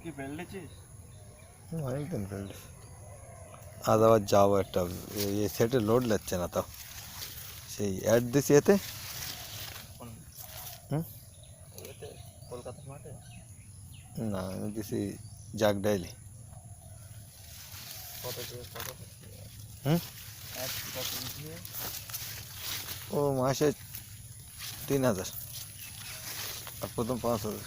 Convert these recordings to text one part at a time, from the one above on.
কি ফেললেছিস? অনেকদিন ফেলছি। আজ আবার যাবো একটা এই সেটে লোড লাগছে না তাও সেই অ্যাড দিছি এতে। হুম, কলকাতা মাঠে না আমি দিছি জাগ ডাইলি। কত দিয়ে কত হুম, কত দিয়ে? ও মাসে 3,000 আর প্রথম 5,000।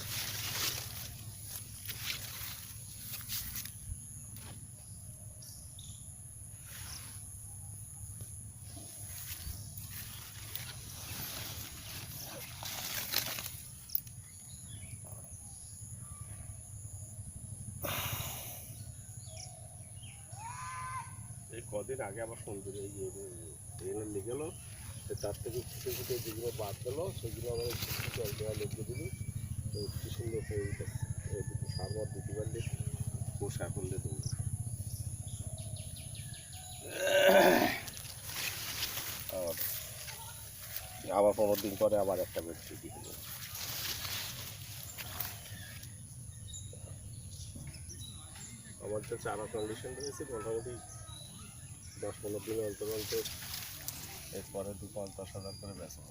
এই কদিন আগে আবার ফোন করে এই ট্রেনে নিয়ে গেলো, তার থেকে ফুটে ফুটে যেগুলো বাদ গেলো সেগুলো আবার জল দেওয়া লেগে দিবি। কি সুন্দর হয়ে উঠেছে, দুটো সারবার দিতে পারলে পোষা করলে দেবো। আবার 15 দিন পরে আবার একটা বেড রেডি হলো। আমার তো চারা কন্ডিশন রয়েছে মোটামুটি 10-15 দিন অন্তর অন্তর এরপরে 2-5-10 হাজার করে বেচা।